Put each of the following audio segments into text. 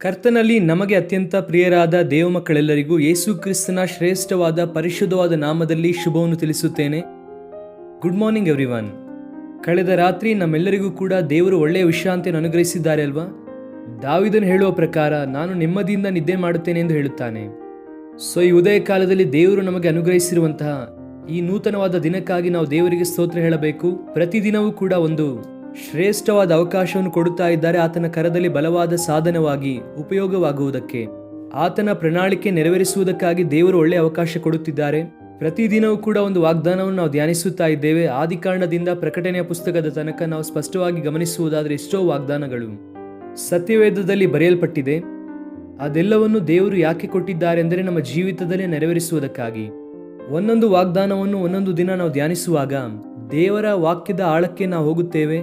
ಕರ್ತನಲ್ಲಿ ನಮಗೆ ಅತ್ಯಂತ ಪ್ರಿಯರಾದ ದೇವಮಕ್ಕಳೆಲ್ಲರಿಗೂ ಯೇಸು ಕ್ರಿಸ್ತನ ಶ್ರೇಷ್ಠವಾದ ಪರಿಶುದ್ಧವಾದ ನಾಮದಲ್ಲಿ ಶುಭವನ್ನು ತಿಳಿಸುತ್ತೇನೆ. Good morning everyone. ಕಳೆದ ರಾತ್ರಿ ನಮ್ಮೆಲ್ಲರಿಗೂ ಕೂಡ ದೇವರು ಒಳ್ಳೆಯ ವಿಶ್ರಾಂತಿಯನ್ನು ಅನುಗ್ರಹಿಸಿದ್ದಾರೆ ಅಲ್ವಾ? ದಾವೀದನು ಹೇಳುವ ಪ್ರಕಾರ ನಾನು ನೆಮ್ಮದಿಯಿಂದ ನಿದ್ದೆ ಮಾಡುತ್ತೇನೆ ಎಂದು ಹೇಳುತ್ತಾನೆ. ಸೊ ಈ ಉದಯ ಕಾಲದಲ್ಲಿ ದೇವರು ನಮಗೆ ಅನುಗ್ರಹಿಸಿರುವಂತಹ ಈ ನೂತನವಾದ ದಿನಕ್ಕಾಗಿ ನಾವು ದೇವರಿಗೆ ಸ್ತೋತ್ರ ಹೇಳಬೇಕು. ಪ್ರತಿದಿನವೂ ಕೂಡ ಒಂದು ಶ್ರೇಷ್ಠವಾದ ಅವಕಾಶವನ್ನು ಕೊಡುತ್ತಾ ಇದ್ದಾರೆ, ಆತನ ಕರದಲ್ಲಿ ಬಲವಾದ ಸಾಧನವಾಗಿ ಉಪಯೋಗವಾಗುವುದಕ್ಕೆ, ಆತನ ಪ್ರಣಾಳಿಕೆ ನೆರವೇರಿಸುವುದಕ್ಕಾಗಿ ದೇವರು ಒಳ್ಳೆಯ ಅವಕಾಶ ಕೊಡುತ್ತಿದ್ದಾರೆ. ಪ್ರತಿದಿನವೂ ಕೂಡ ಒಂದು ವಾಗ್ದಾನವನ್ನು ನಾವು ಧ್ಯಾನಿಸುತ್ತಾ ಇದ್ದೇವೆ. ಆದಿಕಾಂಡದಿಂದ ಪ್ರಕಟಣೆಯ ಪುಸ್ತಕದ ತನಕ ನಾವು ಸ್ಪಷ್ಟವಾಗಿ ಗಮನಿಸುವುದಾದರೆ ಎಷ್ಟೋ ವಾಗ್ದಾನಗಳು ಸತ್ಯವೇದದಲ್ಲಿ ಬರೆಯಲ್ಪಟ್ಟಿದೆ. ಅದೆಲ್ಲವನ್ನು ದೇವರು ಯಾಕೆ ಕೊಟ್ಟಿದ್ದಾರೆ ಎಂದರೆ ನಮ್ಮ ಜೀವಿತದಲ್ಲಿ ನೆರವೇರಿಸುವುದಕ್ಕಾಗಿ. ಒಂದೊಂದು ವಾಗ್ದಾನವನ್ನು ಒಂದೊಂದು ದಿನ ನಾವು ಧ್ಯಾನಿಸುವಾಗ ದೇವರ ವಾಕ್ಯದ ಆಳಕ್ಕೆ ನಾವು ಹೋಗುತ್ತೇವೆ.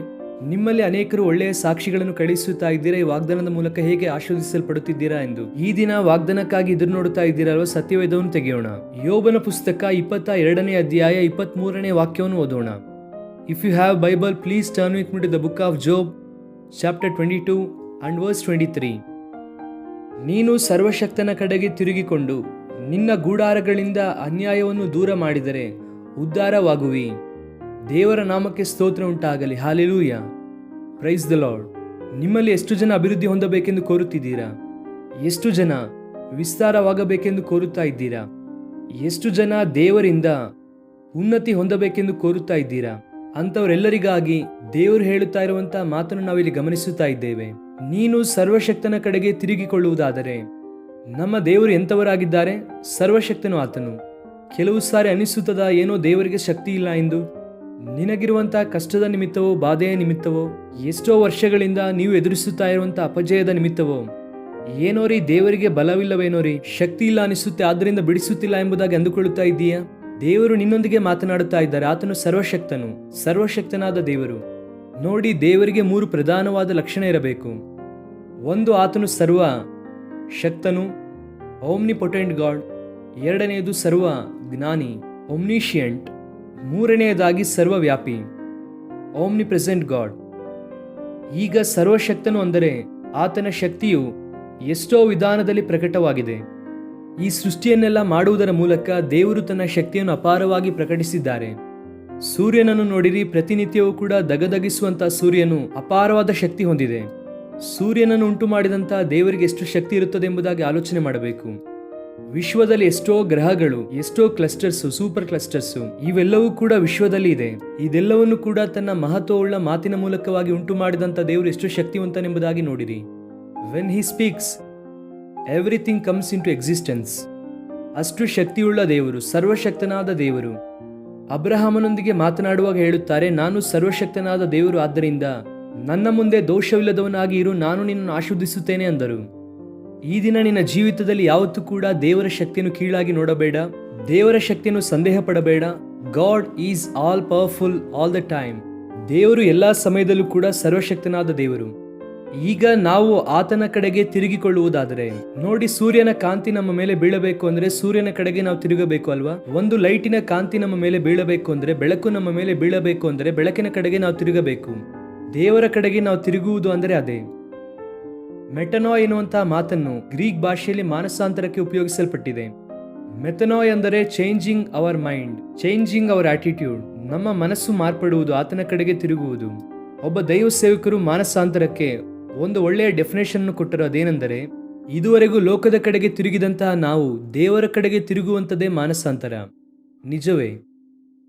ನಿಮ್ಮಲ್ಲಿ ಅನೇಕರು ಒಳ್ಳೆಯ ಸಾಕ್ಷಿಗಳನ್ನು ಕಳಿಸುತ್ತಾ ಇದ್ದೀರಾ, ಈ ವಾಗ್ದಾನದ ಮೂಲಕ ಹೇಗೆ ಆಶೀರ್ವದಿಸಲ್ಪಡುತ್ತಿದ್ದೀರಾ ಎಂದು. ಈ ದಿನ ವಾಗ್ದಾನಕ್ಕಾಗಿ ಎದುರು ನೋಡುತ್ತಾ ಇದ್ದೀರಲ್ವ? ಸತ್ಯವೇದವನ್ನು ತೆಗೆಯೋಣ. ಯೋಬನ ಪುಸ್ತಕ 22ನೇ ಅಧ್ಯಾಯ 23ನೇ ವಾಕ್ಯವನ್ನು ಓದೋಣ. If you have Bible, please turn with me to the book of Job chapter 22 and verse 23. ನೀನು ಸರ್ವಶಕ್ತನ ಕಡೆಗೆ ತಿರುಗಿಕೊಂಡು ನಿನ್ನ ಗೂಡಾರಗಳಿಂದ ಅನ್ಯಾಯವನ್ನು ದೂರ ಮಾಡಿದರೆ ಉದ್ಧಾರವಾಗುವಿ. ದೇವರ ನಾಮಕ್ಕೆ ಸ್ತೋತ್ರ ಉಂಟಾಗಲಿ. Hallelujah, praise the Lord. ನಿಮ್ಮಲ್ಲಿ ಎಷ್ಟು ಜನ ಅಭಿವೃದ್ಧಿ ಹೊಂದಬೇಕೆಂದು ಕೋರುತ್ತಿದ್ದೀರಾ? ಎಷ್ಟು ಜನ ವಿಸ್ತಾರವಾಗಬೇಕೆಂದು ಕೋರುತ್ತಾ ಇದ್ದೀರಾ? ಎಷ್ಟು ಜನ ದೇವರಿಂದ ಉನ್ನತಿ ಹೊಂದಬೇಕೆಂದು ಕೋರುತ್ತಾ ಇದ್ದೀರಾ? ಅಂಥವರೆಲ್ಲರಿಗಾಗಿ ದೇವರು ಹೇಳುತ್ತಾ ಇರುವಂತಹ ಮಾತನ್ನು ನಾವಿಲ್ಲಿ ಗಮನಿಸುತ್ತಾ ಇದ್ದೇವೆ. ನೀನು ಸರ್ವಶಕ್ತನ ಕಡೆಗೆ ತಿರುಗಿಕೊಳ್ಳುವುದಾದರೆ, ನಮ್ಮ ದೇವರು ಎಂಥವರಾಗಿದ್ದಾರೆ? ಸರ್ವಶಕ್ತನು ಆತನು. ಕೆಲವು ಸಾರಿ ಅನಿಸುತ್ತದ ಏನೋ ದೇವರಿಗೆ ಶಕ್ತಿ ಇಲ್ಲ ಎಂದು. ನಿನಗಿರುವಂತಹ ಕಷ್ಟದ ನಿಮಿತ್ತವೋ, ಬಾಧೆಯ ನಿಮಿತ್ತವೋ, ಎಷ್ಟೋ ವರ್ಷಗಳಿಂದ ನೀವು ಎದುರಿಸುತ್ತಾ ಇರುವಂತಹ ಅಪಜಯದ ನಿಮಿತ್ತವೋ, ಏನೋ ರೀ ದೇವರಿಗೆ ಬಲವಿಲ್ಲವೇನೋ ರೀ, ಶಕ್ತಿ ಇಲ್ಲ ಅನಿಸುತ್ತೆ, ಆದ್ದರಿಂದ ಬಿಡಿಸುತ್ತಿಲ್ಲ ಎಂಬುದಾಗಿ ಅಂದುಕೊಳ್ಳುತ್ತಾ ಇದ್ದೀಯಾ? ದೇವರು ನಿನ್ನೊಂದಿಗೆ ಮಾತನಾಡುತ್ತಾ ಇದ್ದಾರೆ. ಆತನು ಸರ್ವಶಕ್ತನು, ಸರ್ವಶಕ್ತನಾದ ದೇವರು. ನೋಡಿ, ದೇವರಿಗೆ 3 ಪ್ರಧಾನವಾದ ಲಕ್ಷಣ ಇರಬೇಕು. ಒಂದು, ಆತನು ಸರ್ವ ಶಕ್ತನು, ಓಮ್ನಿಪೊಟೆಂಟ್ ಗಾಡ್. ಎರಡನೆಯದು ಸರ್ವ ಜ್ಞಾನಿ, ಓಮ್ನಿಶಿಯಂಟ್. ಮೂರನೆಯದಾಗಿ ಸರ್ವವ್ಯಾಪಿ, ಓಮ್ನಿ ಪ್ರೆಸೆಂಟ್ ಗಾಡ್. ಈಗ ಸರ್ವಶಕ್ತನು ಅಂದರೆ ಆತನ ಶಕ್ತಿಯು ಎಷ್ಟೋ ವಿಧಾನದಲ್ಲಿ ಪ್ರಕಟವಾಗಿದೆ. ಈ ಸೃಷ್ಟಿಯನ್ನೆಲ್ಲ ಮಾಡುವುದರ ಮೂಲಕ ದೇವರು ತನ್ನ ಶಕ್ತಿಯನ್ನು ಅಪಾರವಾಗಿ ಪ್ರಕಟಿಸಿದ್ದಾರೆ. ಸೂರ್ಯನನ್ನು ನೋಡಿರಿ, ಪ್ರತಿನಿತ್ಯವೂ ಕೂಡ ದಗದಗಿಸುವಂತಹ ಸೂರ್ಯನು ಅಪಾರವಾದ ಶಕ್ತಿ ಹೊಂದಿದೆ. ಸೂರ್ಯನನ್ನು ಉಂಟು ಮಾಡಿದಂತಹ ದೇವರಿಗೆ ಎಷ್ಟು ಶಕ್ತಿ ಇರುತ್ತದೆ ಎಂಬುದಾಗಿ ಆಲೋಚನೆ ಮಾಡಬೇಕು. ವಿಶ್ವದಲ್ಲಿ ಎಷ್ಟೋ ಗ್ರಹಗಳು, ಎಷ್ಟೋ ಕ್ಲಸ್ಟರ್ಸ್, ಸೂಪರ್ ಕ್ಲಸ್ಟರ್ಸ್, ಇವೆಲ್ಲವೂ ಕೂಡ ವಿಶ್ವದಲ್ಲಿ ಇದೆ. ಇದೆಲ್ಲವನ್ನು ಕೂಡ ತನ್ನ ಮಹತ್ವವುಳ್ಳ ಮಾತಿನ ಮೂಲಕವಾಗಿ ಉಂಟು ಮಾಡಿದಂಥ ದೇವರು ಎಷ್ಟು ಶಕ್ತಿವಂತನೆಂಬುದಾಗಿ ನೋಡಿರಿ. When he speaks, everything comes into existence. ಅಷ್ಟು ಶಕ್ತಿಯುಳ್ಳ ದೇವರು, ಸರ್ವಶಕ್ತನಾದ ದೇವರು. ಅಬ್ರಹಾಮನೊಂದಿಗೆ ಮಾತನಾಡುವಾಗ ಹೇಳುತ್ತಾರೆ, ನಾನು ಸರ್ವಶಕ್ತನಾದ ದೇವರು, ಆದ್ದರಿಂದ ನನ್ನ ಮುಂದೆ ದೋಷವಿಲ್ಲದವನಾಗಿ ಇರು, ನಾನು ನಿನ್ನನ್ನು ಆಶೀರ್ವದಿಸುತ್ತೇನೆ ಅಂದರು. ಈ ದಿನ ನಿನ್ನ ಜೀವಿತದಲ್ಲಿ ಯಾವತ್ತೂ ಕೂಡ ದೇವರ ಶಕ್ತಿಯನ್ನು ಕೀಳಾಗಿ ನೋಡಬೇಡ, ದೇವರ ಶಕ್ತಿಯನ್ನು ಸಂದೇಹ ಪಡಬೇಡ. God is all powerful all the time. ದೇವರು ಎಲ್ಲಾ ಸಮಯದಲ್ಲೂ ಕೂಡ ಸರ್ವಶಕ್ತನಾದ ದೇವರು. ಈಗ ನಾವು ಆತನ ಕಡೆಗೆ ತಿರುಗಿಕೊಳ್ಳುವುದಾದರೆ, ನೋಡಿ, ಸೂರ್ಯನ ಕಾಂತಿ ನಮ್ಮ ಮೇಲೆ ಬೀಳಬೇಕು ಅಂದ್ರೆ ಸೂರ್ಯನ ಕಡೆಗೆ ನಾವು ತಿರುಗಬೇಕು ಅಲ್ವಾ? ಒಂದು ಲೈಟಿನ ಕಾಂತಿ ನಮ್ಮ ಮೇಲೆ ಬೀಳಬೇಕು ಅಂದ್ರೆ, ಬೆಳಕು ನಮ್ಮ ಮೇಲೆ ಬೀಳಬೇಕು ಅಂದ್ರೆ ಬೆಳಕಿನ ಕಡೆಗೆ ನಾವು ತಿರುಗಬೇಕು. ದೇವರ ಕಡೆಗೆ ನಾವು ತಿರುಗುವುದು ಅಂದರೆ ಅದೇ. ಮೆಟನಾಯ್ ಎನ್ನುವಂತಹ ಮಾತನ್ನು ಗ್ರೀಕ್ ಭಾಷೆಯಲ್ಲಿ ಮಾನಸಾಂತರಕ್ಕೆ ಉಪಯೋಗಿಸಲ್ಪಟ್ಟಿದೆ. ಮೆಥನಾಯ್ ಅಂದರೆ changing our mind, changing our attitude. ನಮ್ಮ ಮನಸ್ಸು ಮಾರ್ಪಡುವುದು, ಆತನ ಕಡೆಗೆ ತಿರುಗುವುದು. ಒಬ್ಬ ದೈವ ಸೇವಕರು ಮಾನಸಾಂತರಕ್ಕೆ ಒಂದು ಒಳ್ಳೆಯ ಡೆಫಿನೇಷನ್ ಕೊಟ್ಟರು. ಅದೇನೆಂದರೆ, ಇದುವರೆಗೂ ಲೋಕದ ಕಡೆಗೆ ತಿರುಗಿದಂತಹ ನಾವು ದೇವರ ಕಡೆಗೆ ತಿರುಗುವಂಥದ್ದೇ ಮಾನಸಾಂತರ. ನಿಜವೇ?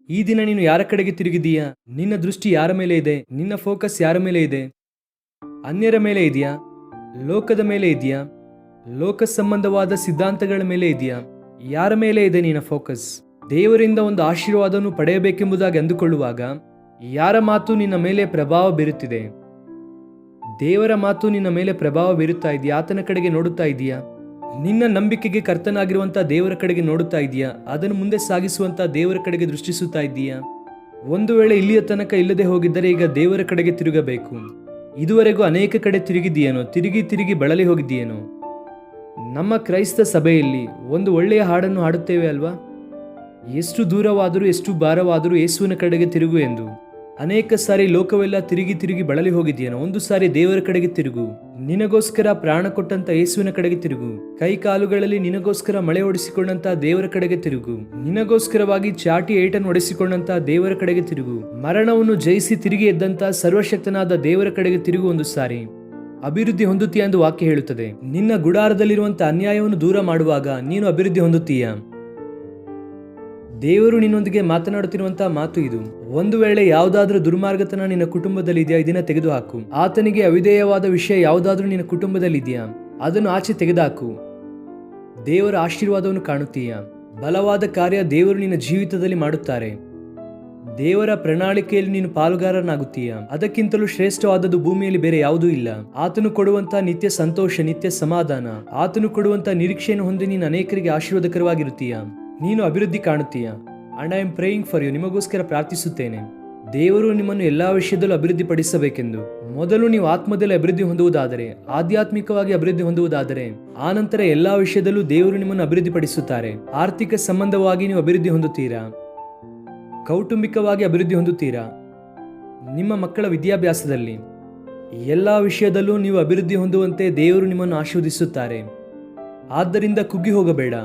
ಈ ದಿನ ನೀನು ಯಾರ ಕಡೆಗೆ ತಿರುಗಿದೀಯಾ? ನಿನ್ನ ದೃಷ್ಟಿ ಯಾರ ಮೇಲೆ ಇದೆ? ನಿನ್ನ ಫೋಕಸ್ ಯಾರ ಮೇಲೆ ಇದೆ? ಅನ್ಯರ ಮೇಲೆ ಇದೆಯಾ? ಲೋಕದ ಮೇಲೆ ಇದೆಯಾ? ಲೋಕ ಸಂಬಂಧವಾದ ಸಿದ್ಧಾಂತಗಳ ಮೇಲೆ ಇದೆಯಾ? ಯಾರ ಮೇಲೆ ಇದೆ ನಿನ್ನ ಫೋಕಸ್? ದೇವರಿಂದ ಒಂದು ಆಶೀರ್ವಾದವನ್ನು ಪಡೆಯಬೇಕೆಂಬುದಾಗಿ ಅಂದುಕೊಳ್ಳುವಾಗ ಯಾರ ಮಾತು ನಿನ್ನ ಮೇಲೆ ಪ್ರಭಾವ ಬೀರುತ್ತಿದೆ? ದೇವರ ಮಾತು ನಿನ್ನ ಮೇಲೆ ಪ್ರಭಾವ ಬೀರುತ್ತಾ ಇದೆಯಾ? ಆತನ ಕಡೆಗೆ ನೋಡುತ್ತಾ ಇದೆಯಾ? ನಿನ್ನ ನಂಬಿಕೆಗೆ ಕರ್ತನಾಗಿರುವಂತಹ ದೇವರ ಕಡೆಗೆ ನೋಡುತ್ತಾ ಇದೆಯಾ? ಅದನ್ನು ಮುಂದೆ ಸಾಗಿಸುವಂತಹ ದೇವರ ಕಡೆಗೆ ದೃಷ್ಟಿಸುತ್ತಾ ಇದೆಯಾ? ಒಂದು ವೇಳೆ ಇಲ್ಲಿಯ ತನಕ ಇಲ್ಲದೆ ಹೋಗಿದ್ದರೆ ಈಗ ದೇವರ ಕಡೆಗೆ ತಿರುಗಬೇಕು. ಇದುವರೆಗೂ ಅನೇಕ ಕಡೆ ತಿರುಗಿದೆಯೇನೋ, ತಿರುಗಿ ಬಳಲಿ ಹೋಗಿದೆಯೇನೋ? ನಮ್ಮ ಕ್ರೈಸ್ತ ಸಭೆಯಲ್ಲಿ ಒಂದು ಒಳ್ಳೆಯ ಹಾಡನ್ನು ಹಾಡುತ್ತೇವೆ ಅಲ್ವಾ? ಎಷ್ಟು ದೂರವಾದರೂ ಎಷ್ಟು ಭಾರವಾದರೂ ಯೇಸುವಿನ ಕಡೆಗೆ ತಿರುಗು ಎಂದು. ಅನೇಕ ಸಾರಿ ಲೋಕವೆಲ್ಲ ತಿರುಗಿ ತಿರುಗಿ ಬಳಲಿ ಹೋಗಿದೆಯೇನೋ, ಒಂದು ಸಾರಿ ದೇವರ ಕಡೆಗೆ ತಿರುಗು. ನಿನಗೋಸ್ಕರ ಪ್ರಾಣ ಕೊಟ್ಟಂತ ಯೇಸುವಿನ ಕಡೆಗೆ ತಿರುಗು. ಕೈ ಕಾಲುಗಳಲ್ಲಿ ನಿನಗೋಸ್ಕರ ಮಳೆ ಹೊಡೆಸಿಕೊಂಡಂತ ದೇವರ ಕಡೆಗೆ ತಿರುಗು. ನಿನಗೋಸ್ಕರವಾಗಿ ಚಾಟಿ ಏಟನ್ನು ಹೊಡೆಸಿಕೊಂಡಂತ ದೇವರ ಕಡೆಗೆ ತಿರುಗು. ಮರಣವನ್ನು ಜಯಿಸಿ ತಿರುಗಿ ಎದ್ದಂತ ಸರ್ವಶಕ್ತನಾದ ದೇವರ ಕಡೆಗೆ ತಿರುಗು. ಒಂದು ಸಾರಿ ಅಭಿವೃದ್ಧಿ ಹೊಂದುತ್ತೀಯ ಎಂದು ವಾಕ್ಯ ಹೇಳುತ್ತದೆ. ನಿನ್ನ ಗುಡಾರದಲ್ಲಿರುವಂತ ಅನ್ಯಾಯವನ್ನು ದೂರ ಮಾಡುವಾಗ ನೀನು ಅಭಿವೃದ್ಧಿ ಹೊಂದುತ್ತೀಯ. ದೇವರು ನಿನ್ನೊಂದಿಗೆ ಮಾತನಾಡುತ್ತಿರುವಂತಹ ಮಾತು ಇದು. ಒಂದು ವೇಳೆ ಯಾವುದಾದ್ರೂ ದುರ್ಮಾರ್ಗತನ ನಿನ್ನ ಕುಟುಂಬದಲ್ಲಿ ಇದೆಯಾ, ಇದನ್ನ ತೆಗೆದುಹಾಕು. ಆತನಿಗೆ ಅವಿಧೇಯವಾದ ವಿಷಯ ಯಾವುದಾದ್ರೂ ನಿನ್ನ ಕುಟುಂಬದಲ್ಲಿ ಇದೆಯಾ, ಅದನ್ನು ಆಚೆ ತೆಗೆದುಹಾಕು. ದೇವರ ಆಶೀರ್ವಾದವನ್ನು ಕಾಣುತ್ತೀಯ. ಬಲವಾದ ಕಾರ್ಯ ದೇವರು ನಿನ್ನ ಜೀವಿತದಲ್ಲಿ ಮಾಡುತ್ತಾರೆ. ದೇವರ ಪ್ರಣಾಳಿಕೆಯಲ್ಲಿ ನೀನು ಪಾಲುಗಾರನಾಗುತ್ತೀಯ. ಅದಕ್ಕಿಂತಲೂ ಶ್ರೇಷ್ಠವಾದದ್ದು ಭೂಮಿಯಲ್ಲಿ ಬೇರೆ ಯಾವುದೂ ಇಲ್ಲ. ಆತನು ಕೊಡುವಂತಹ ನಿತ್ಯ ಸಂತೋಷ, ನಿತ್ಯ ಸಮಾಧಾನ, ಆತನು ಕೊಡುವಂತಹ ನಿರೀಕ್ಷೆಯನ್ನು ಹೊಂದಿ ನೀನು ಅನೇಕರಿಗೆ ಆಶೀರ್ವಾದಕರವಾಗಿರುತ್ತೀಯ. ನೀನು ಅಭಿವೃದ್ಧಿ ಕಾಣುತ್ತೀಯ. And I am praying for you. ನಿಮಗೋಸ್ಕರ ಪ್ರಾರ್ಥಿಸುತ್ತೇನೆ. ದೇವರು ನಿಮ್ಮನ್ನು ಎಲ್ಲಾ ವಿಷಯದಲ್ಲೂ ಅಭಿವೃದ್ಧಿ ಪಡಿಸಬೇಕೆಂದು. ಮೊದಲು ನೀವು ಆತ್ಮದಲ್ಲಿ ಅಭಿವೃದ್ಧಿ ಹೊಂದುವುದಾದರೆ, ಆಧ್ಯಾತ್ಮಿಕವಾಗಿ ಅಭಿವೃದ್ಧಿ ಹೊಂದುವುದಾದರೆ, ಆನಂತರ ಎಲ್ಲಾ ವಿಷಯದಲ್ಲೂ ದೇವರು ನಿಮ್ಮನ್ನು ಅಭಿವೃದ್ಧಿ ಪಡಿಸುತ್ತಾರೆ. ಆರ್ಥಿಕ ಸಂಬಂಧವಾಗಿ ನೀವು ಅಭಿವೃದ್ಧಿ ಹೊಂದುತ್ತೀರಾ, ಕೌಟುಂಬಿಕವಾಗಿ ಅಭಿವೃದ್ಧಿ ಹೊಂದುತ್ತೀರಾ, ನಿಮ್ಮ ಮಕ್ಕಳ ವಿದ್ಯಾಭ್ಯಾಸದಲ್ಲಿ ಎಲ್ಲಾ ವಿಷಯದಲ್ಲೂ ನೀವು ಅಭಿವೃದ್ಧಿ ಹೊಂದುವಂತೆ ದೇವರು ನಿಮ್ಮನ್ನು ಆಶೀರ್ವದಿಸುತ್ತಾರೆ. ಆದ್ದರಿಂದ ಕುಗ್ಗಿ ಹೋಗಬೇಡ.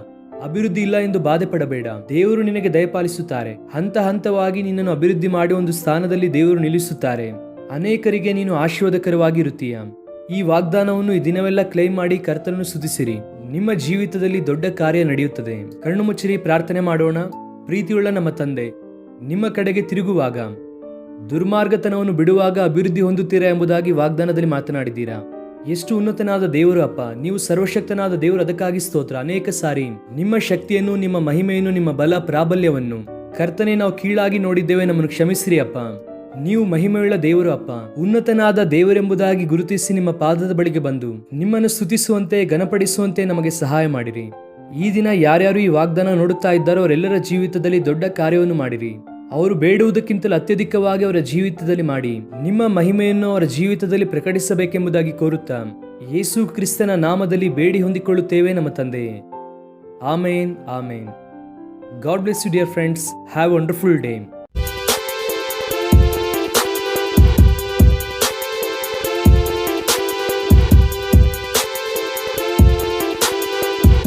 ಅಭಿವೃದ್ಧಿ ಇಲ್ಲ ಎಂದು ಬಾಧೆ ಪಡಬೇಡ. ದೇವರು ನಿನಗೆ ದಯಪಾಲಿಸುತ್ತಾರೆ. ಹಂತ ಹಂತವಾಗಿ ನಿನ್ನನ್ನು ಅಭಿವೃದ್ಧಿ ಮಾಡಿ ಒಂದು ಸ್ಥಾನದಲ್ಲಿ ದೇವರು ನಿಲ್ಲಿಸುತ್ತಾರೆ. ಅನೇಕರಿಗೆ ನೀನು ಆಶೀರ್ವಾದಕರವಾಗಿರುತ್ತೀಯ. ಈ ವಾಗ್ದಾನವನ್ನು ಈ ದಿನವೆಲ್ಲ ಕ್ಲೈಮ್ ಮಾಡಿ ಕರ್ತನನ್ನು ಸ್ತುತಿಸಿರಿ. ನಿಮ್ಮ ಜೀವಿತದಲ್ಲಿ ದೊಡ್ಡ ಕಾರ್ಯ ನಡೆಯುತ್ತದೆ. ಕಣ್ಣು ಮುಚ್ಚಿರಿ, ಪ್ರಾರ್ಥನೆ ಮಾಡೋಣ. ಪ್ರೀತಿಯುಳ್ಳ ನಮ್ಮ ತಂದೆ, ನಿಮ್ಮ ಕಡೆಗೆ ತಿರುಗುವಾಗ, ದುರ್ಮಾರ್ಗತನವನ್ನು ಬಿಡುವಾಗ ಅಭಿವೃದ್ಧಿ ಹೊಂದುತ್ತೀರಾ ಎಂಬುದಾಗಿ ವಾಗ್ದಾನದಲ್ಲಿ ಮಾತನಾಡಿದ್ದೀರಾ. ಎಷ್ಟು ಉನ್ನತನಾದ ದೇವರು ಅಪ್ಪ, ನೀವು ಸರ್ವಶಕ್ತನಾದ ದೇವರು. ಅದಕ್ಕಾಗಿ ಸ್ತೋತ್ರ. ಅನೇಕ ಸಾರಿ ನಿಮ್ಮ ಶಕ್ತಿಯನ್ನು, ನಿಮ್ಮ ಮಹಿಮೆಯನ್ನು, ನಿಮ್ಮ ಬಲ ಪ್ರಾಬಲ್ಯವನ್ನು ಕರ್ತನೆ ನಾವು ಕೀಳಾಗಿ ನೋಡಿದ್ದೇವೆ. ನಮ್ಮನ್ನು ಕ್ಷಮಿಸಿರಿ ಅಪ್ಪ. ನೀವು ಮಹಿಮೆಯುಳ್ಳ ದೇವರು ಅಪ್ಪ, ಉನ್ನತನಾದ ದೇವರೆಂಬುದಾಗಿ ಗುರುತಿಸಿ ನಿಮ್ಮ ಪಾದದ ಬಳಿಗೆ ಬಂದು ನಿಮ್ಮನ್ನು ಸ್ತುತಿಸುವಂತೆ, ಘನಪಡಿಸುವಂತೆ ನಮಗೆ ಸಹಾಯ ಮಾಡಿರಿ. ಈ ದಿನ ಯಾರ್ಯಾರು ಈ ವಾಗ್ದಾನ ನೋಡುತ್ತಾ ಇದ್ದಾರೋ ಅವರೆಲ್ಲರ ಜೀವಿತದಲ್ಲಿ ದೊಡ್ಡ ಕಾರ್ಯವನ್ನು ಮಾಡಿರಿ. ಅವರು ಬೇಡುವುದಕ್ಕಿಂತಲೂ ಅತ್ಯಧಿಕವಾಗಿ ಅವರ ಜೀವಿತದಲ್ಲಿ ಮಾಡಿ ನಿಮ್ಮ ಮಹಿಮೆಯನ್ನು ಅವರ ಜೀವಿತದಲ್ಲಿ ಪ್ರಕಟಿಸಬೇಕೆಂಬುದಾಗಿ ಕೋರುತ್ತಾ ಯೇಸು ಕ್ರಿಸ್ತನ ನಾಮದಲ್ಲಿ ಬೇಡಿ ಹೊಂದಿಕೊಳ್ಳುತ್ತೇವೆ ನಮ್ಮ ತಂದೆಯೇ. Amen, amen. God bless you dear friends. Have wonderful day.